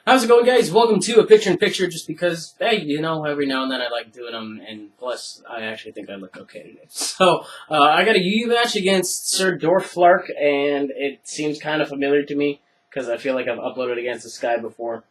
How's it going, guys? Welcome to a picture-in-picture, just because, hey, you know, every now and then I like doing them, and plus, I actually think I look okay today. So, I got a UU match against SirDwarfFlark, and it seems kind of familiar to me, because I feel like I've uploaded against this guy before a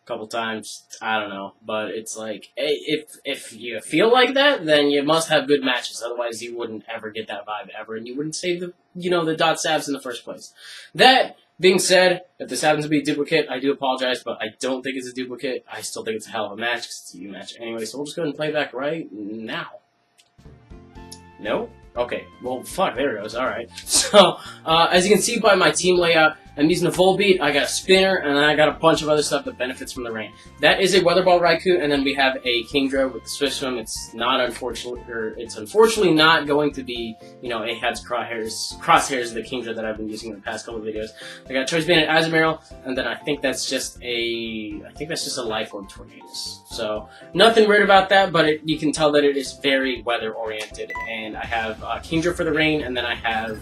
couple times. I don't know, but it's like, if you feel like that, then you must have good matches, otherwise you wouldn't ever get that vibe ever, and you wouldn't save the, the dot sabs in the first place. That being said, if this happens to be a duplicate, I do apologize, but I don't think it's a duplicate. I still think it's a hell of a match, because it's a U match anyway, so we'll just go ahead and play back right now. No? Okay, well, fuck, there it goes, alright. So, as you can see by my team layout, I'm using a Volbeat, I got a spinner, and then I got a bunch of other stuff that benefits from the rain. That is a Weather Ball Raikou, and then we have a Kingdra with the Swift Swim. It's not unfortunately not going to be, Ahad's crosshairs the Kingdra that I've been using in the past couple of videos. I got Choice Band and Azumarill, and then I think that's just a Life Orb Tornadus. So, nothing weird about that, but you can tell that it is very weather-oriented, and I have Kingdra for the rain, and then I have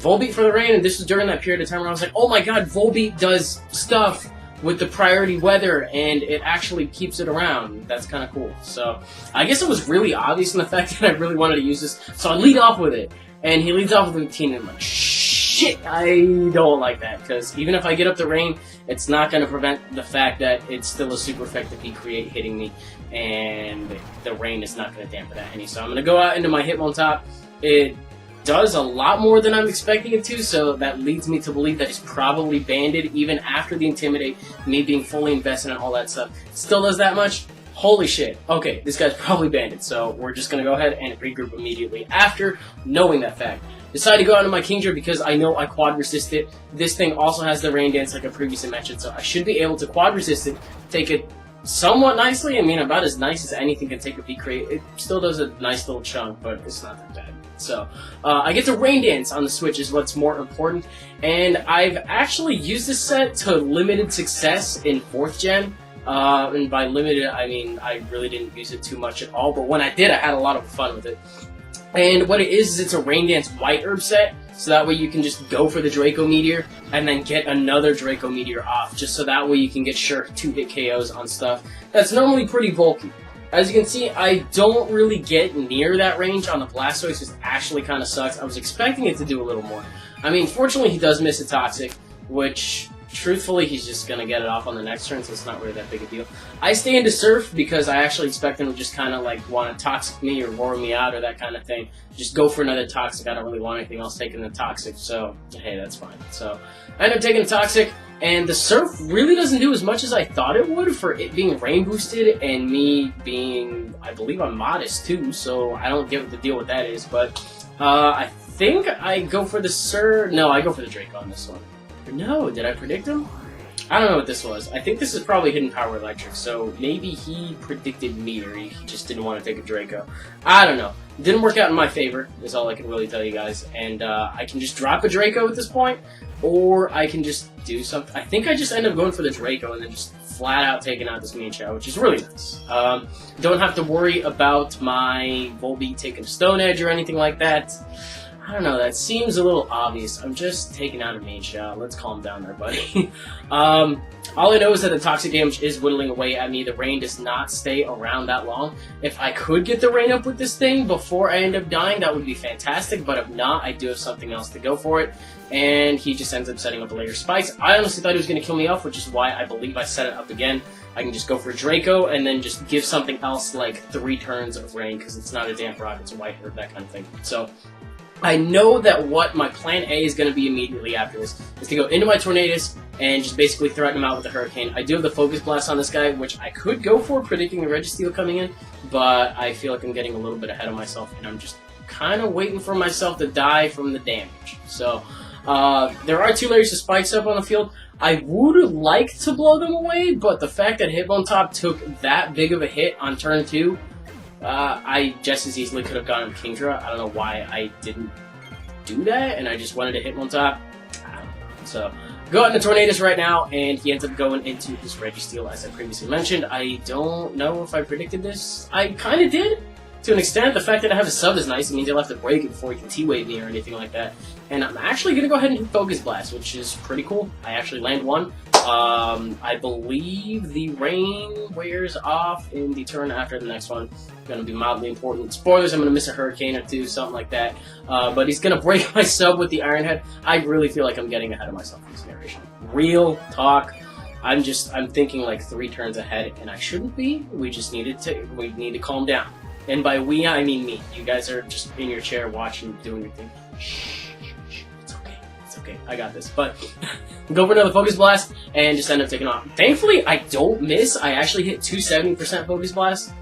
Volbeat for the rain, and this was during that period of time where I was like, oh my god, Volbeat does stuff with the priority weather, and it actually keeps it around. That's kind of cool. So, I guess it was really obvious in the fact that I really wanted to use this, so I lead off with it. And he leads off with a routine, and I'm like, shit, I don't like that, because even if I get up the rain, it's not going to prevent the fact that it's still a super effective P-Create hitting me, and the rain is not going to dampen that any. So I'm going to go out into my Hitmontop. It does a lot more than I'm expecting it to, so that leads me to believe that it's probably banded even after the Intimidate, me being fully invested in all that stuff. Still does that much? Holy shit. Okay, this guy's probably banded, so we're just going to go ahead and regroup immediately after knowing that fact. Decided to go out into my Kingdra because I know I quad resist it. This thing also has the Rain Dance like I previously mentioned, so I should be able to quad resist it, take it somewhat nicely. I mean, about as nice as anything can take a P-Create. It still does a nice little chunk, but it's not that bad. So, I get to Rain Dance on the Switch is what's more important, and I've actually used this set to limited success in 4th gen. And by limited, I mean I really didn't use it too much at all, but when I did, I had a lot of fun with it. And what it is it's a Rain Dance White Herb set, so that way you can just go for the Draco Meteor, and then get another Draco Meteor off, just so that way you can get sure 2-hit KOs on stuff that's normally pretty bulky. As you can see, I don't really get near that range on the Blastoise, which actually kind of sucks. I was expecting it to do a little more. I mean, fortunately he does miss a Toxic, which truthfully, he's just going to get it off on the next turn, so it's not really that big a deal. I stay into Surf because I actually expect him to just kind of like want to Toxic me or roar me out or that kind of thing. Just go for another Toxic. I don't really want anything else taking the Toxic, so hey, that's fine. So I end up taking a Toxic, and the Surf really doesn't do as much as I thought it would for it being rain boosted and me being, I believe I'm modest too, so I don't get what the deal with that is, but I think I go for the No, I go for the Draco on this one. No, did I predict him? I don't know what this was. I think this is probably Hidden Power Electric, so maybe he predicted me, or he just didn't want to take a Draco. I don't know. Didn't work out in my favor, is all I can really tell you guys. And I can just drop a Draco at this point, or I can just do something. I think I just end up going for the Draco and then just flat out taking out this Meowscarada, which is really nice. Don't have to worry about my Volbeat taking Stone Edge or anything like that. I don't know, that seems a little obvious. I'm just taking out a Meowscarada. Let's calm down there, buddy. All I know is that the toxic damage is whittling away at me. The rain does not stay around that long. If I could get the rain up with this thing before I end up dying, that would be fantastic, but if not, I do have something else to go for it, and he just ends up setting up a later Spikes. I honestly thought he was going to kill me off, which is why I believe I set it up again. I can just go for Draco, and then just give something else like 3 turns of rain, because it's not a Damp Rock, it's a White Herb, that kind of thing. So I know that what my plan A is going to be immediately after this is to go into my Tornadus and just basically threaten him out with the Hurricane. I do have the Focus Blast on this guy, which I could go for, predicting the Registeel coming in, but I feel like I'm getting a little bit ahead of myself, and I'm just kind of waiting for myself to die from the damage. So, there are 2 layers of Spikes up on the field. I would like to blow them away, but the fact that Hitmontop took that big of a hit on turn 2, I just as easily could have gone with Kingdra. I don't know why I didn't do that, and I just wanted to Hitmontop. I don't know. So, go out into Tornadus right now, and he ends up going into his Registeel, as I previously mentioned. I don't know if I predicted this. I kind of did, to an extent. The fact that I have a sub is nice. It means he'll have to break it before he can T-Wave me or anything like that. And I'm actually going to go ahead and hit Focus Blast, which is pretty cool. I actually land 1. I believe the rain wears off in the turn after the next one. Going to be mildly important. Spoilers, I'm going to miss a hurricane or two, something like that. But he's going to break my sub with the Iron Head. I really feel like I'm getting ahead of myself in this narration. Real talk. I'm thinking like 3 turns ahead, and I shouldn't be. We need to calm down. And by we, I mean me. You guys are just in your chair watching, doing your thing. Shh. It's okay. I got this. But go for another Focus Blast and just end up taking off. Thankfully, I don't miss. I actually hit 270% Focus Blast.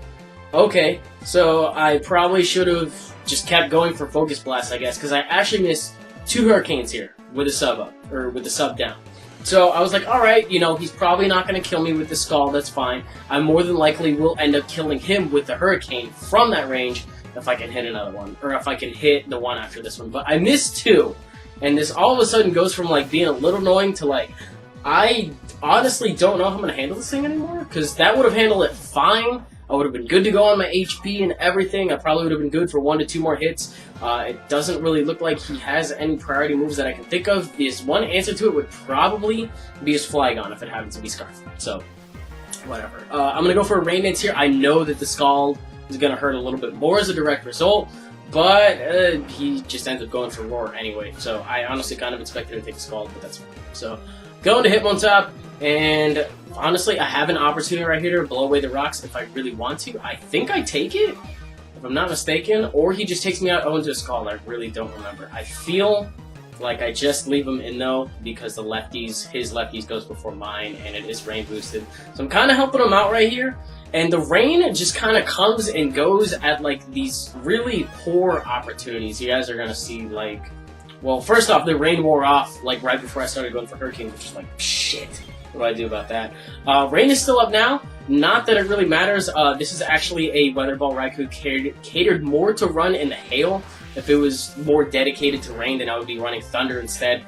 Okay, so I probably should have just kept going for Focus Blast, I guess, because I actually missed 2 Hurricanes here with a sub up, or with the sub down. So I was like, alright, you know, he's probably not going to kill me with the Skull, that's fine. I more than likely will end up killing him with the Hurricane from that range if I can hit another one, or if I can hit the one after this one. But I missed 2, and this all of a sudden goes from, like, being a little annoying to, like, I honestly don't know how I'm going to handle this thing anymore, because that would have handled it fine. I would have been good to go on my HP and everything. I probably would have been good for 1 to 2 more hits. It doesn't really look like he has any priority moves that I can think of. His one answer to it would probably be his Flygon if it happens to be Scarf. So, whatever. I'm going to go for a Rain Dance here. I know that the Scald is going to hurt a little bit more as a direct result, but he just ends up going for Roar anyway. So I honestly kind of expected him to take the Scald, but that's fine. So, going to Hitmontop, and honestly, I have an opportunity right here to blow away the rocks if I really want to. I think I take it, if I'm not mistaken, or he just takes me out into a Scald. I really don't remember. I feel like I just leave him in though, because the lefties, his lefties goes before mine, and it is rain boosted. So I'm kind of helping him out right here. And the rain just kind of comes and goes at like these really poor opportunities. You guys are going to see like, well, first off, the rain wore off like right before I started going for Hurricane, which is like, shit. What do I do about that? Rain is still up now. Not that it really matters. This is actually a Weather Ball Raikou catered more to run in the hail. If it was more dedicated to rain, then I would be running Thunder instead.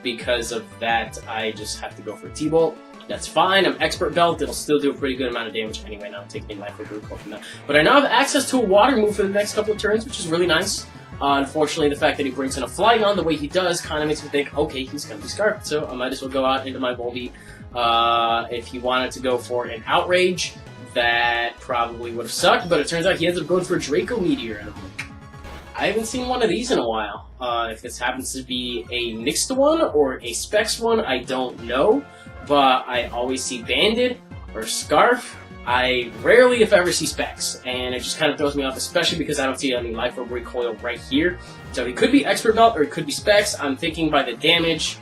Because of that, I just have to go for T-Bolt. That's fine. I'm Expert Belt. It'll still do a pretty good amount of damage anyway. Now I'm taking life for Groove from that. But I now have access to a water move for the next couple of turns, which is really nice. Unfortunately, the fact that he brings in a Flygon the way he does kind of makes me think, okay, he's going to be Scarfed, so I might as well go out into my Volbeat. If he wanted to go for an Outrage, that probably would have sucked, but it turns out he ends up going for a Draco Meteor. And I'm like, I haven't seen one of these in a while. If this happens to be a mixed one or a Specs one, I don't know, but I always see Banded or Scarf. I rarely, if ever, see Specs, and it just kind of throws me off, especially because I don't see any Life Orb recoil right here. So he could be Expert Belt, or he could be Specs. I'm thinking by the damage.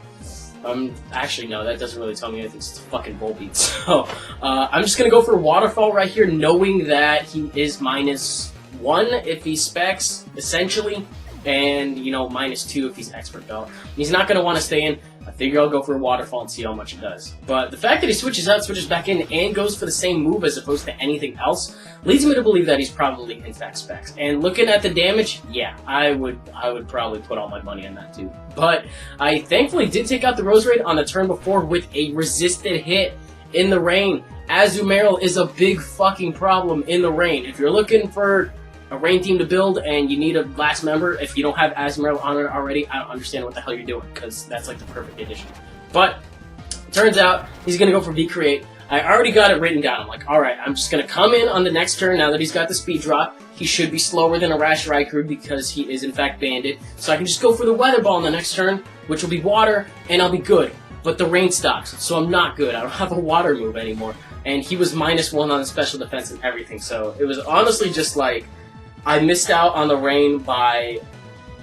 Actually, no, that doesn't really tell me anything. It's a fucking Volbeat. So, I'm just gonna go for Waterfall right here, knowing that he is -1 if he's Specs, essentially, and, you know, -2 if he's Expert Belt. He's not gonna want to stay in. I figure I'll go for a Waterfall and see how much it does. But the fact that he switches out, switches back in, and goes for the same move as opposed to anything else leads me to believe that he's probably in fact Specs. And looking at the damage, yeah, I would probably put all my money on that too. But I thankfully did take out the Roserade on the turn before with a resisted hit in the rain. Azumarill is a big fucking problem in the rain. If you're looking for a rain team to build and you need a last member, if you don't have Azumarill on it already, I don't understand what the hell you're doing, because that's like the perfect addition. But turns out he's gonna go for V-Create. I already got it written down. I'm like, alright, I'm just gonna come in on the next turn now that he's got the speed drop. He should be slower than a Rash Raikou because he is in fact banded. So I can just go for the Weather Ball on the next turn, which will be water, and I'll be good. But the rain stops, so I'm not good. I don't have a water move anymore. And he was -1 on the special defense and everything, so it was honestly just like, I missed out on the rain by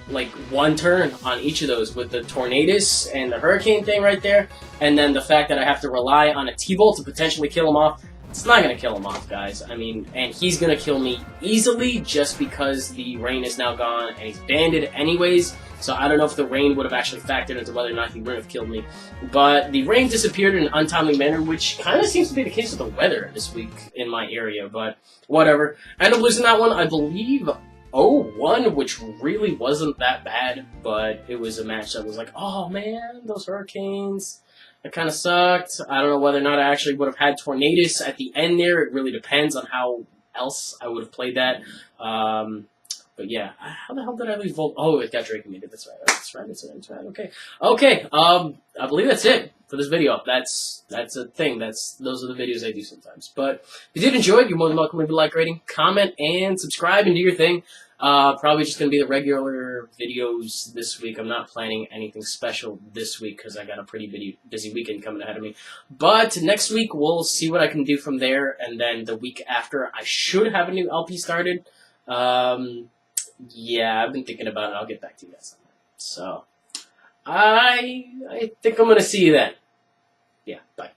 like 1 turn on each of those with the Tornadus and the Hurricane thing right there, and then the fact that I have to rely on a T-Bolt to potentially kill him off. It's not going to kill him off, guys. I mean, and he's going to kill me easily just because the rain is now gone and he's banded anyways. So I don't know if the rain would have actually factored into whether or not he would have killed me. But the rain disappeared in an untimely manner, which kind of seems to be the case with the weather this week in my area. But whatever. I ended up losing that one, I believe, 0-1, which really wasn't that bad. But it was a match that was like, oh man, those Hurricanes. That kind of sucked. I don't know whether or not I actually would have had Tornadus at the end there. It really depends on how else I would have played that. But yeah, how the hell did I lose Volt? Oh, it got Draco Meteor. That's right. Okay. Okay. I believe that's it. for this video. That's a thing. Those are the videos I do sometimes. But if you did enjoy it, you're more than welcome to leave a like, rating, comment, and subscribe and do your thing. Probably just going to be the regular videos this week. I'm not planning anything special this week because I got a pretty busy weekend coming ahead of me. But next week, we'll see what I can do from there. And then the week after, I should have a new LP started. Yeah, I've been thinking about it. I'll get back to you guys on that. So, I think I'm going to see you then. Yeah, bye.